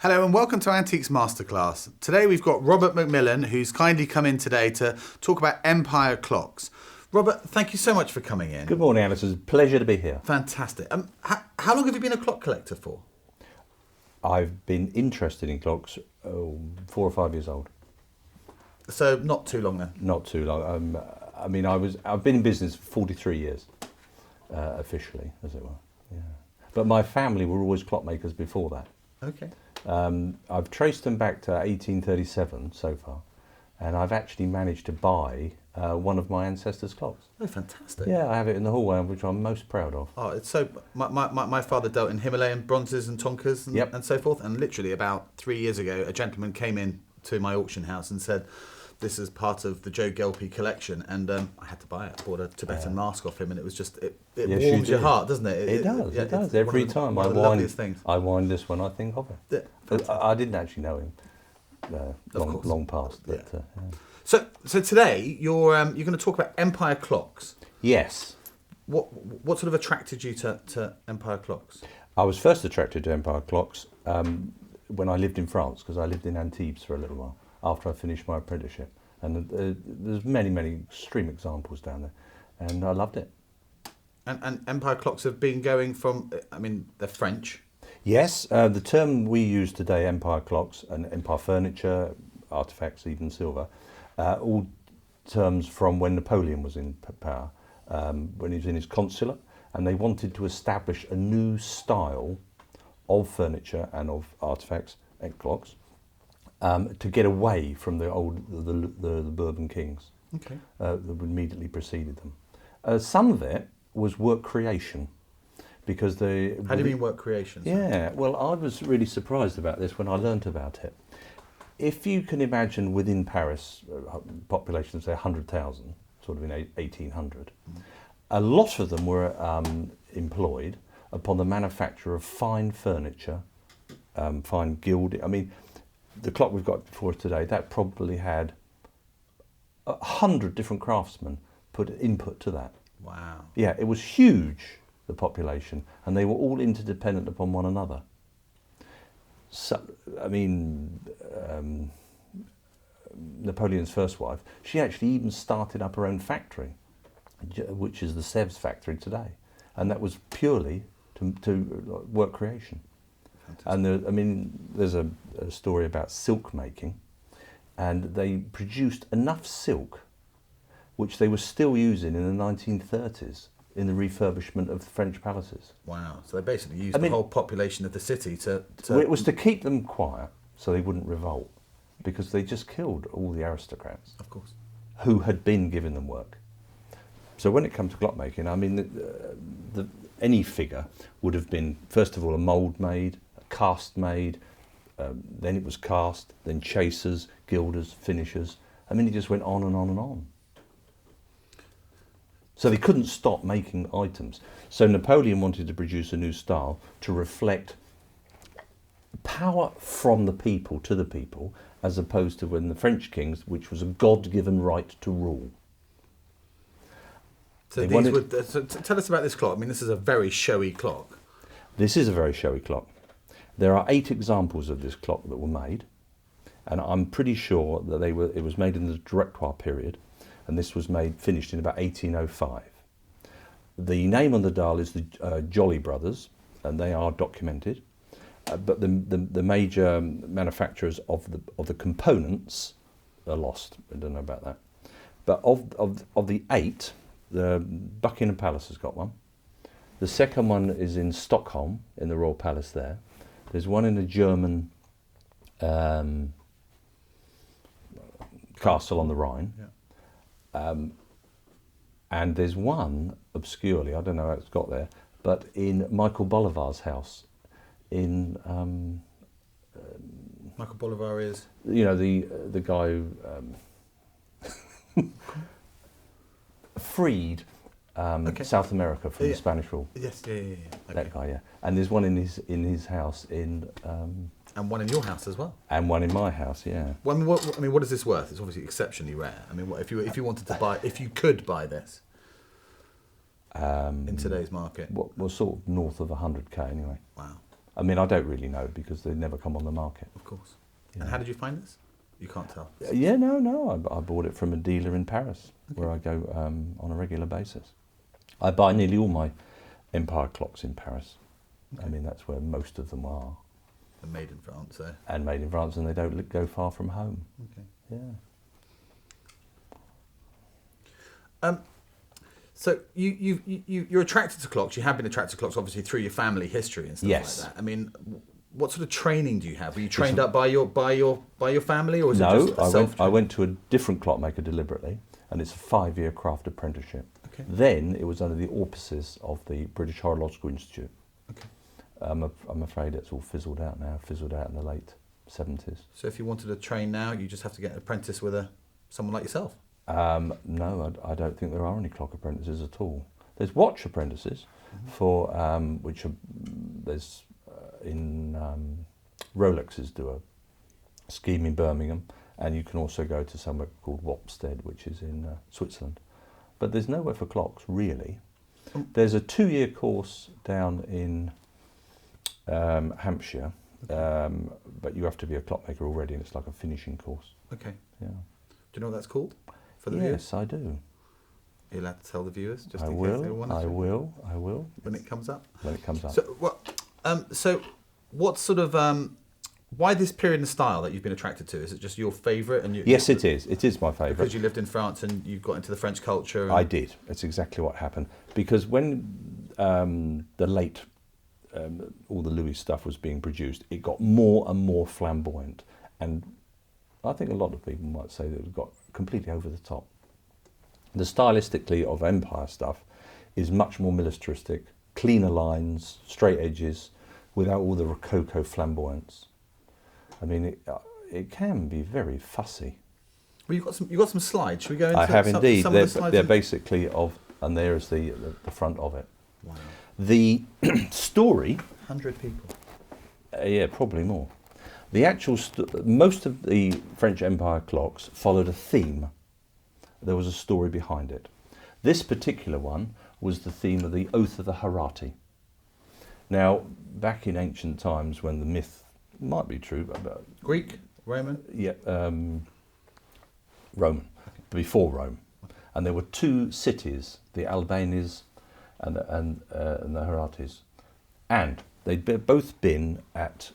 Hello and welcome to Antiques Masterclass. Today we've got Robert McMillan, who's kindly come in today to talk about Empire clocks. Robert, thank you so much for coming in. Good morning, Alice. It's a pleasure to be here. Fantastic. How long have you been a clock collector for? I've been interested in clocks 4 or 5 years old. So not too long then? Not too long. I've been in business for 43 years, officially, as it were. Yeah. But my family were always clockmakers before that. Okay. I've traced them back to 1837 so far, and I've actually managed to buy one of my ancestors' clocks. Oh, fantastic. Yeah, I have it in the hallway, which I'm most proud of. Oh, it's so... My father dealt in Himalayan bronzes and Tonkas and, Yep. and so forth, and literally about 3 years ago, a gentleman came in to my auction house and said, this is part of the Joe Gelpey collection, and I had to buy it. I bought a Tibetan mask off him, and it was just... It Yes, warms you your do. heart, doesn't it? It does. Yeah, It does. it's Every one of the- time one I of the loveliest things. wind this one, I think of it. Yeah, I didn't actually know him course. long past. Yeah. But, So today you're going to talk about Empire clocks. Yes. What sort of attracted you to Empire clocks? I was first attracted to Empire clocks when I lived in France, because I lived in Antibes for a little while after I finished my apprenticeship. And there's many extreme examples down there. And I loved it. And Empire clocks have been going from, they're French. Yes, the term we use today, Empire clocks and Empire furniture, artefacts, even silver, all terms from when Napoleon was in power, when he was in his consulate, and they wanted to establish a new style of furniture and of artefacts and clocks to get away from the Bourbon kings Okay. that immediately preceded them. Some of it was work creation. Because How do you mean work creation? Yeah, well, I was really surprised about this when I learnt about it. If you can imagine within Paris, a population of say 100,000, sort of in 1800, a lot of them were employed upon the manufacture of fine furniture, fine gilding. I mean, the clock we've got before us today, that probably had 100 different craftsmen put input to that. Wow. Yeah, it was huge, the population, and they were all interdependent upon one another. So, Napoleon's first wife, she actually even started up her own factory, which is the Sèvres factory today, and that was purely to work creation. Fantastic. And there's a story about silk making, and they produced enough silk, which they were still using in the 1930s. In the refurbishment of the French palaces. Wow. So they basically used the whole population of the city to... Well, it was to keep them quiet so they wouldn't revolt, because they just killed all the aristocrats. Of course. Who had been giving them work. So when it comes to clockmaking, any figure would have been, first of all, a mould made, a cast made, then it was cast, then chasers, gilders, finishers. It just went on and on and on. So they couldn't stop making items. So Napoleon wanted to produce a new style to reflect power from the people to the people, as opposed to when the French kings, which was a God-given right to rule. So tell us about this clock. This is a very showy clock. This is a very showy clock. There are 8 examples of this clock that were made, and I'm pretty sure that it was made in the Directoire period. And this was finished in about 1805. The name on the dial is the Jolly Brothers, and they are documented. But the major manufacturers of the components are lost. I don't know about that. But of the 8, the Buckingham Palace has got one. The second one is in Stockholm, in the Royal Palace there. There's one in a German castle on the Rhine. Yeah. And there's one, obscurely, I don't know how it's got there, but in Michael Bolivar's house in... Michael Bolivar is? The guy who freed South America from the Spanish rule. Yes, yeah. Okay. That guy, yeah. And there's one in his house in... and one in your house as well. And one in my house, yeah. Well, what is this worth? It's obviously exceptionally rare. If you wanted to buy, if you could buy this in today's market, well, sort of north of 100k anyway. Wow. I mean, I don't really know because they never come on the market. Of course. Yeah. And how did you find this? You can't tell. Yeah, no. I bought it from a dealer in Paris, where I go on a regular basis. I buy nearly all my Empire clocks in Paris. Okay. I mean, that's where most of them are. And made in France, so. And made in France, and they don't go far from home. Okay. Yeah. So you're attracted to clocks. You have been attracted to clocks, obviously, through your family history and stuff Yes. like that. I mean, what sort of training do you have? Were you trained up by your family, or was it No, just a self-training? I went to a different clockmaker deliberately, and it's a 5-year craft apprenticeship. Okay. Then it was under the auspices of the British Horological Institute. Okay. I'm afraid it's all fizzled out now. Fizzled out in the late 70s. So if you wanted to train now, you just have to get an apprentice with someone like yourself. No, I don't think there are any clock apprentices at all. There's watch apprentices, for which are, there's in Rolexes do a scheme in Birmingham, and you can also go to somewhere called Wopstead, which is in Switzerland. But there's nowhere for clocks really. There's a 2-year course down in Hampshire, but you have to be a clockmaker already, and it's like a finishing course. Okay. Yeah. Do you know what that's called? For the Yes, I do. Are you allowed to tell the viewers? Just I in case they will. want I to? will. I will. When it comes up. When it comes up. So what sort of why this period and style that you've been attracted to? Is it just your favourite? And Yes, it is. It is my favourite. Because you lived in France and you got into the French culture. I did. That's exactly what happened. Because when the late all the Louis stuff was being produced, it got more and more flamboyant, and I think a lot of people might say that it got completely over the top. The stylistically of Empire stuff is much more militaristic, cleaner lines, straight edges, without all the rococo flamboyance. I mean, it can be very fussy. Well, you got some slides. Should we go into I have indeed. Some of the slides? They're basically and there's the front of it. Wow. The story. 100 people. Yeah, probably more. The actual most of the French Empire clocks followed a theme. There was a story behind it. This particular one was the theme of the Oath of the Herati. Now, back in ancient times, when the myth might be true, but Greek, Roman. yeah, Roman, before Rome, and there were 2 cities, the Albanes and the Heratis, and they'd both been at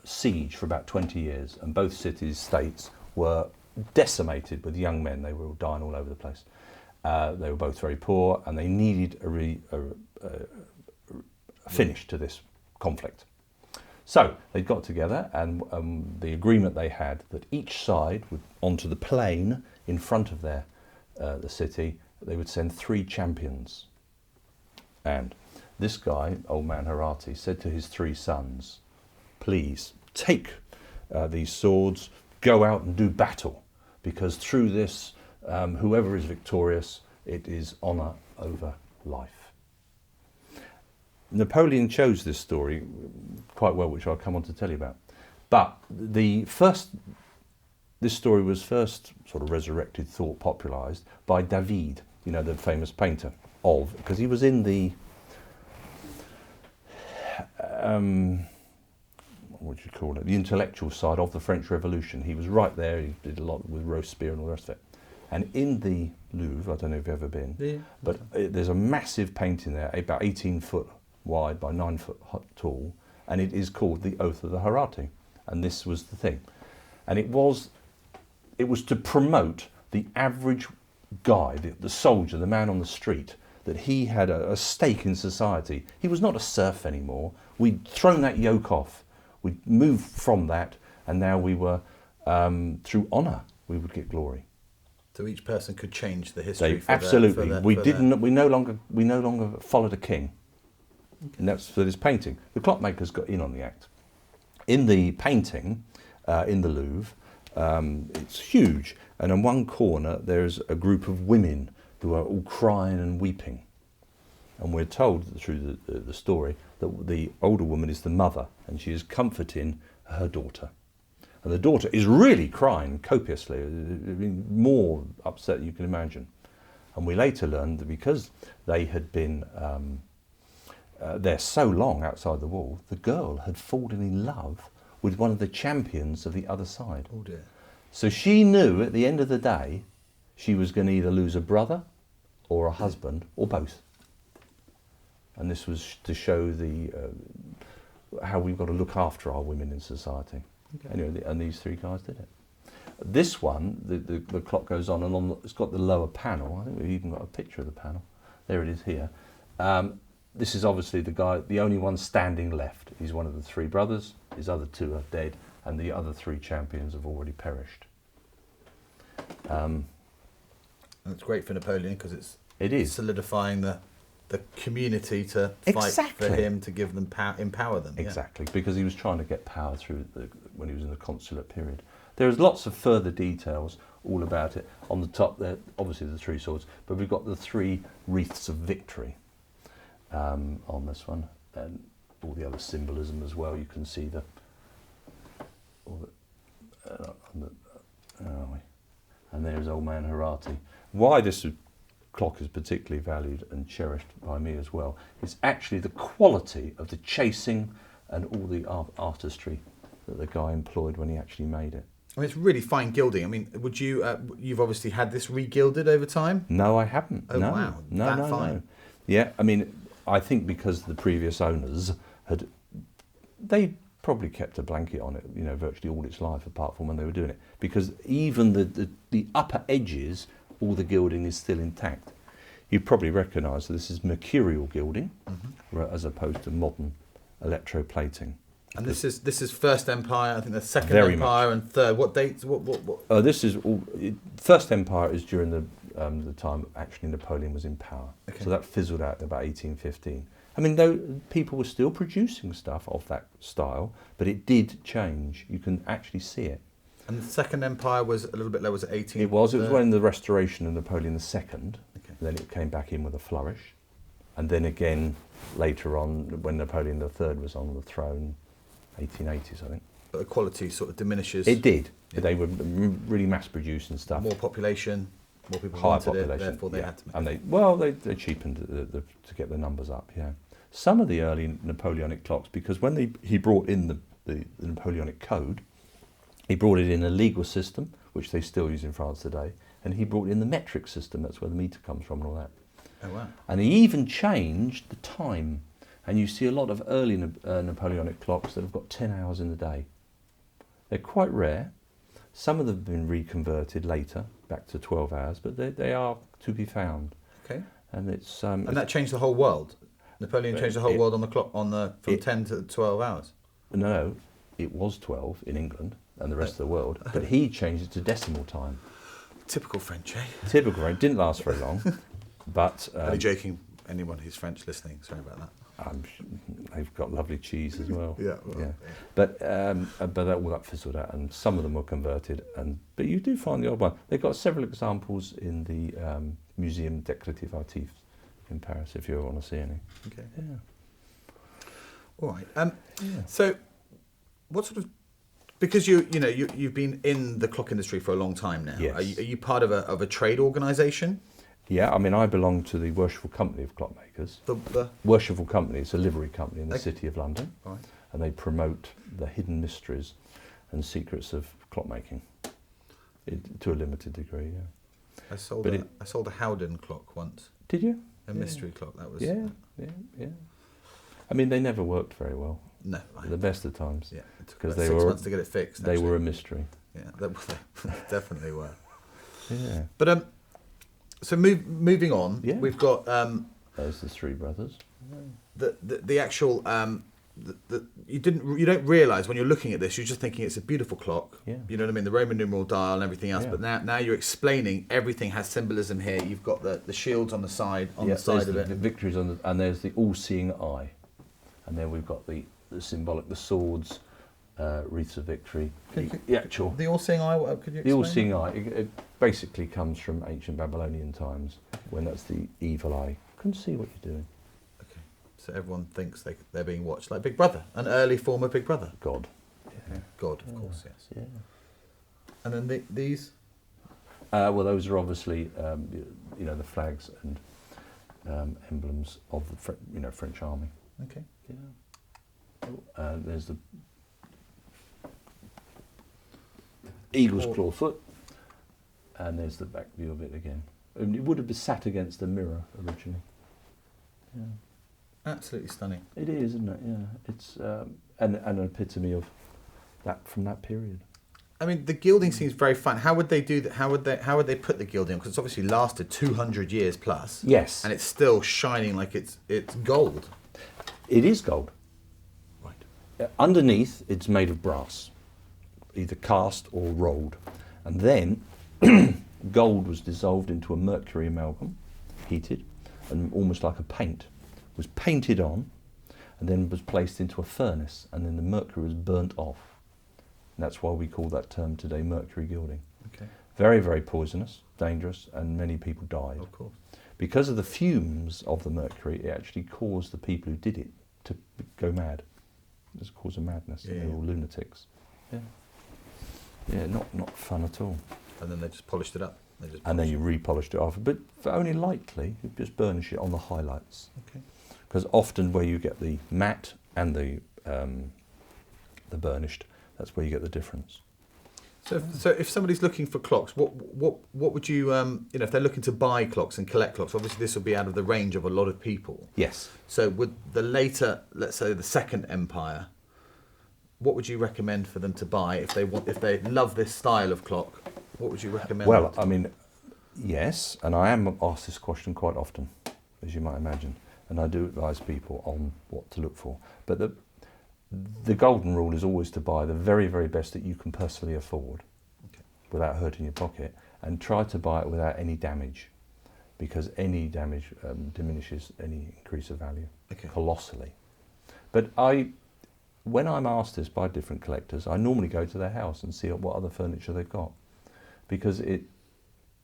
siege for about 20 years, and both cities, states, were decimated with young men. They were all dying all over the place. They were both very poor, and they needed a finish to this conflict. So they got together, and the agreement they had that each side would, onto the plain in front of their the city, they would send 3 champions. And this guy, old man Herati, said to his 3 sons, please take these swords, go out and do battle, because through this, whoever is victorious, it is honour over life. Napoleon chose this story quite well, which I'll come on to tell you about. But this story was first sort of resurrected, thought, popularised by David, you know, the famous painter because he was in the what would you call it? The intellectual side of the French Revolution. He was right there. He did a lot with Robespierre and all the rest of it. And in the Louvre, I don't know if you've ever been, Yeah. but there's a massive painting there, about 18 foot wide by 9 foot tall, and it is called the Oath of the Herati. And this was the thing. And it was to promote the average guy, the soldier, the man on the street, that he had a stake in society. He was not a serf anymore. We'd thrown that yoke off. We'd moved from that, and now we were, through honour, we would get glory. So each person could change the history. Absolutely. We no longer followed a king. Okay. And that's for this painting. The clockmakers got in on the act. In the painting, in the Louvre, it's huge, and in one corner there's a group of women who are all crying and weeping. And we're told through the story that the older woman is the mother, and she is comforting her daughter. And the daughter is really crying copiously, more upset than you can imagine. And we later learned that because they had been they're so long outside the wall, the girl had fallen in love with one of the champions of the other side. Oh dear. So she knew at the end of the day she was going to either lose a brother or a husband or both. And this was to show how we've got to look after our women in society. Okay. Anyway, and these three guys did it. This one, the clock goes on, and it's got the lower panel. I think we've even got a picture of the panel. There it is here. This is obviously the only one standing left. He's one of the three brothers. His other two are dead, and the other three champions have already perished. And it's great for Napoleon because it is solidifying the community to fight for him, to give them empower them. Exactly, because he was trying to get power through when he was in the consulate period. There's lots of further details all about it. On the top there, obviously the three swords, but we've got the three wreaths of victory on this one, and all the other symbolism as well. You can see and there's old man Herati. Why this clock is particularly valued and cherished by me as well is actually the quality of the chasing and all the artistry that the guy employed when he actually made it. I mean, it's really fine gilding. I mean, would you? You've obviously had this re-gilded over time. No, I haven't. Oh no, wow, no. Fine. Yeah, I mean, I think because the previous owners they probably kept a blanket on it, virtually all its life, apart from when they were doing it. Because even the upper edges, all the gilding is still intact. You probably recognise that this is mercurial gilding, as opposed to modern electroplating. And this is First Empire. I think the Second Very Empire much. And Third. What dates? What? This is all. First Empire is during the time actually Napoleon was in power. Okay. So that fizzled out in about 1815. I mean, though people were still producing stuff of that style, but it did change. You can actually see it. And the Second Empire was a little bit lower. Was it 18? It was when the restoration of Napoleon II. Okay. Then it came back in with a flourish, and then again later on when Napoleon III was on the throne. 1880s, I think. But the quality sort of diminishes. It did. Yeah. They were really mass-producing stuff. More population, more people higher wanted population, it, therefore they had to make it. And they cheapened to get the numbers up, yeah. Some of the early Napoleonic clocks, because when he brought in the Napoleonic Code, he brought it in a legal system, which they still use in France today, and he brought in the metric system, that's where the meter comes from and all that. Oh, wow. And he even changed the time. And you see a lot of early Napoleonic clocks that have got 10 hours in the day. They're quite rare. Some of them have been reconverted later, back to 12 hours, but they are to be found. Okay. And it's and that changed the whole world. Napoleon changed the whole world on the clock from 10 to 12 hours. No, it was 12 in England and the rest of the world, but he changed it to decimal time. Typical French, eh? Typical French. Didn't last very long, but. Only joking. Anyone who's French listening, sorry about that. They've got lovely cheese as well. Yeah. But that all that fizzled out, and some of them were converted. But you do find the odd one. They've got several examples in the Muséum Décoratif Artif in Paris, if you ever want to see any. Okay. Yeah. All right. So, what sort of? Because you've been in the clock industry for a long time now. Yes. Are you part of a trade organisation? Yeah, I mean, I belong to the Worshipful Company of Clockmakers. The Worshipful Company, it's a livery company in the City of London. Right. And they promote the hidden mysteries and secrets of clockmaking to a limited degree, yeah. I sold a Howden clock once. Did you? A mystery clock, that was... Yeah. I mean, they never worked very well. No. The best of times. Yeah, it took about 6 months to get it fixed. They were a mystery. Yeah, they definitely were. Yeah. But... So moving on, we've got those the three brothers. The actual you don't realise when you're looking at this, you're just thinking it's a beautiful clock. Yeah. You know what I mean? The Roman numeral dial and everything else. Yeah. But now you're explaining everything has symbolism here. You've got the shields on the side the side of it. The victories and there's the all-seeing eye, and then we've got the symbolic, the swords. Wreaths of victory. The all-seeing eye. Could you explain? The all-seeing eye. It basically comes from ancient Babylonian times, when that's the evil eye. Couldn't see what you're doing. Okay, so everyone thinks they're being watched, like Big Brother, an early form of Big Brother. God. Yeah. God, of course, yes. Yeah. And then these. Well, those are obviously the flags and emblems of the French army. Okay. Yeah. There's the eagle's claw foot, and there's the back view of it again. And it would have been sat against the mirror originally. Yeah. Absolutely stunning. It is, isn't it? Yeah. It's an epitome of that from that period. I mean, the gilding seems very fun. How would they do that? How would they put the gilding? Because it's obviously lasted 200 years plus. Yes. And it's still shining like it's gold. It is gold. Right. Underneath, it's made of brass, either cast or rolled, and then gold was dissolved into a mercury amalgam, heated, and almost like a paint, was painted on, and then was placed into a furnace, and then the mercury was burnt off. And that's why we call that term today mercury gilding. Okay. Very, very poisonous, dangerous, and many people died. Of course. Because of the fumes of the mercury, it actually caused the people who did it to go mad. It was a cause of madness. Yeah, They were all lunatics. Yeah. Yeah, not fun at all. And then they just polished it up. And then you repolished it off, but for only lightly. You just burnish it on the highlights. Okay. Because often where you get the matte and the burnished, that's where you get the difference. So if somebody's looking for clocks, what would you if they're looking to buy clocks and collect clocks, obviously this will be out of the range of a lot of people. Yes. So would the later, let's say the Second Empire, what would you recommend for them to buy if they love this style of clock? What would you recommend? Well, I mean, yes, and I am asked this question quite often, as you might imagine, and I do advise people on what to look for. But the golden rule is always to buy the very, very best that you can personally afford, okay, without hurting your pocket, and try to buy it without any damage, because any damage diminishes any increase of value, okay, colossally. But when I'm asked this by different collectors, I normally go to their house and see what other furniture they've got, because it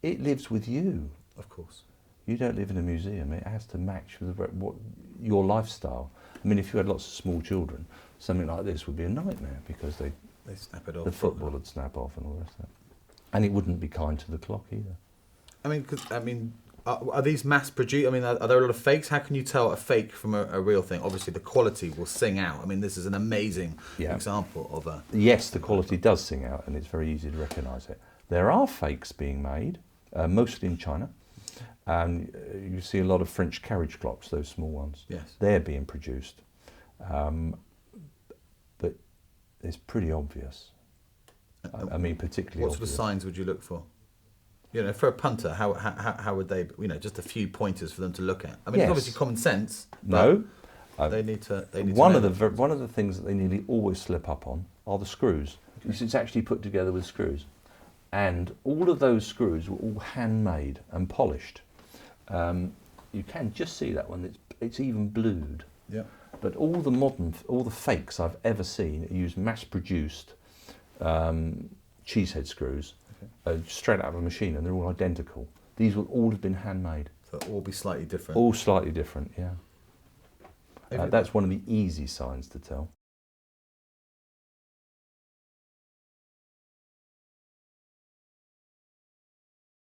lives with you. Of course. You don't live in a museum. It has to match with what your lifestyle. I mean, if you had lots of small children, something like this would be a nightmare, because they snap it off. The football would snap off and all the rest of that. And it wouldn't be kind to the clock either. I mean, are these mass produced? I mean, are there a lot of fakes? How can you tell a fake from a real thing? Obviously, the quality will sing out. I mean, this is an amazing example of a... Yes, the quality does sing out, and it's very easy to recognise it. There are fakes being made, mostly in China. And you see a lot of French carriage clocks, those small ones. Yes. They're being produced. But it's pretty obvious. I mean, particularly What sort of signs would you look for? For a punter, how would they, just a few pointers for them to look at? I mean, It's obviously common sense. No. They need to one of the things that they nearly always slip up on are the screws. Okay. It's actually put together with screws. And all of those screws were all handmade and polished. You can just see that one, it's even blued. Yeah. But all the fakes I've ever seen use mass-produced cheesehead screws, okay, straight out of a machine, and they're all identical. These will all have been handmade. So all be slightly different? All slightly different, yeah. That's one of the easy signs to tell.